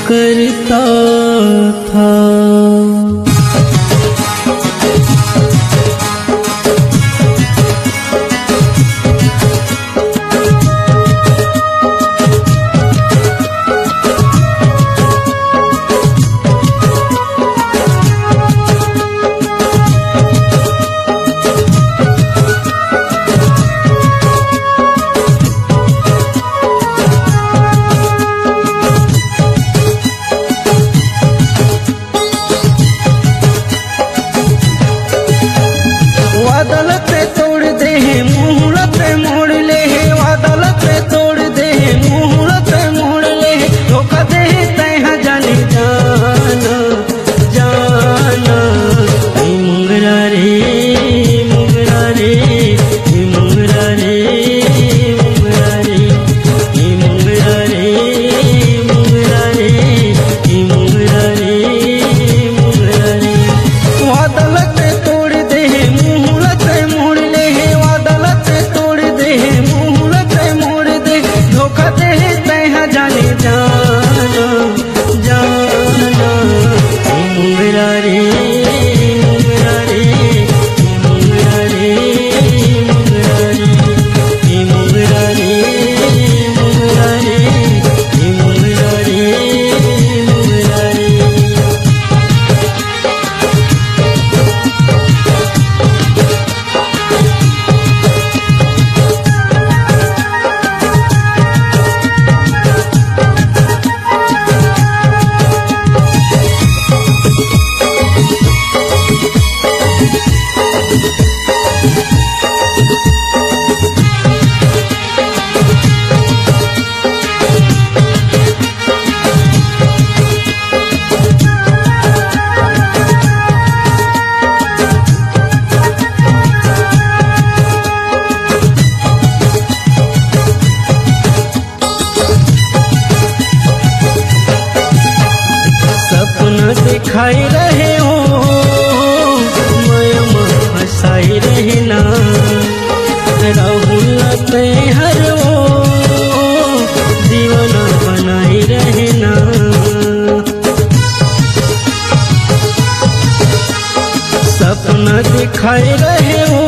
करता था। अदालत तोड़ दे मुहूर्त मोड़ ले, अदालत तोड़ दे मुहूर्त मोड़ ले, धोखा दे तैहा जाने जाना जाना। मुंगरा रे मुंगरा रे मुंगरा रे मुंगरा रे मुंगरा रे मुंगरा रे मुंगरा रे मुंगरा रे। अदालत तोड़ दे मुहूर्त मोड़ ले, अदालत तोड़ दे मुहूर्त मोड़ दे, धोखा दे तैहा जाने जाना जाना। मुंगरा रे मुंगरा रे मुंगरा रे मुंगरा रे मुंगरा रे मुंगरा रे मुंगरा रे मुंगरा रे। सपना दिखाई रहे हो मैं फंसाई रहना, राहुल ते हर वो दीवाना बनाई रहना। सपना दिखाई रहे हो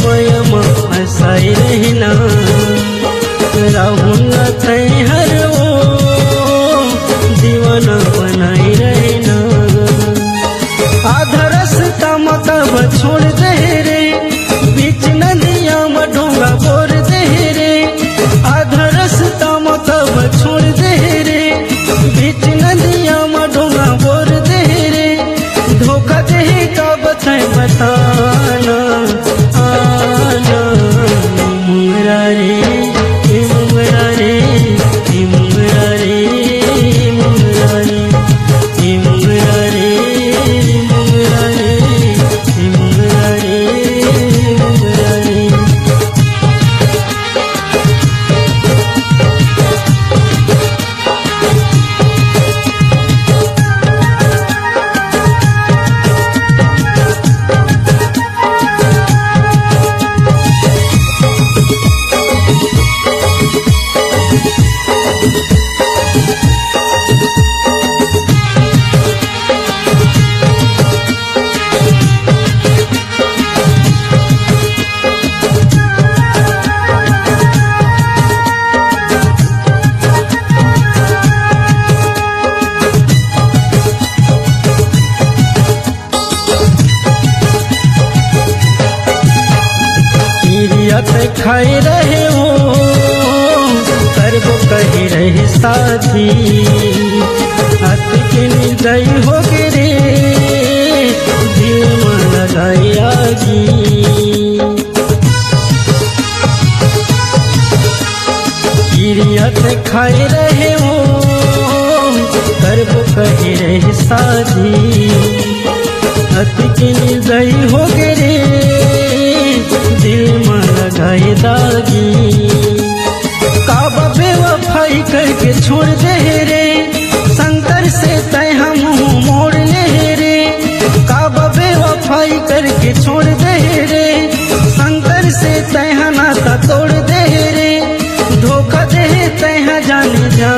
मैं फंसाई रहना, राहुल ते हर वो दीवाना बनाई रहना। आधा रास्ता मतलब छोड़ दे रे, बीच नदिया में डोंगा बोर दे रे। आधा रास्ता मतलब छोड़ दे रे, बीच नदिया में डोंगा बोर दे रे, धोखा दे का बताए बताना आना। मुंगरा रे मुंगरा रे मुंगरा रे मुंगरा रे मुंगरा रे मुंगरा रे मुंगरा रे मुंगरा रे। खाए रहे हो करबो कही रहे साथी, हाथ के निर्दय हो गे रे दिल में लगाई आगी। किरियत खाए रहे हो करबो कही रहे साथी, हाथ के निर्दय हो गे रे दिल में लगाए दागी। काबा बेवफाई करके छोड़ दे रे, शंकर से तय हम मोड़ ले रे। काबा बेवफाई करके छोड़ दे रे, शंकर से तय नाता तोड़ दे रे, धोखा दे तय जाने जा।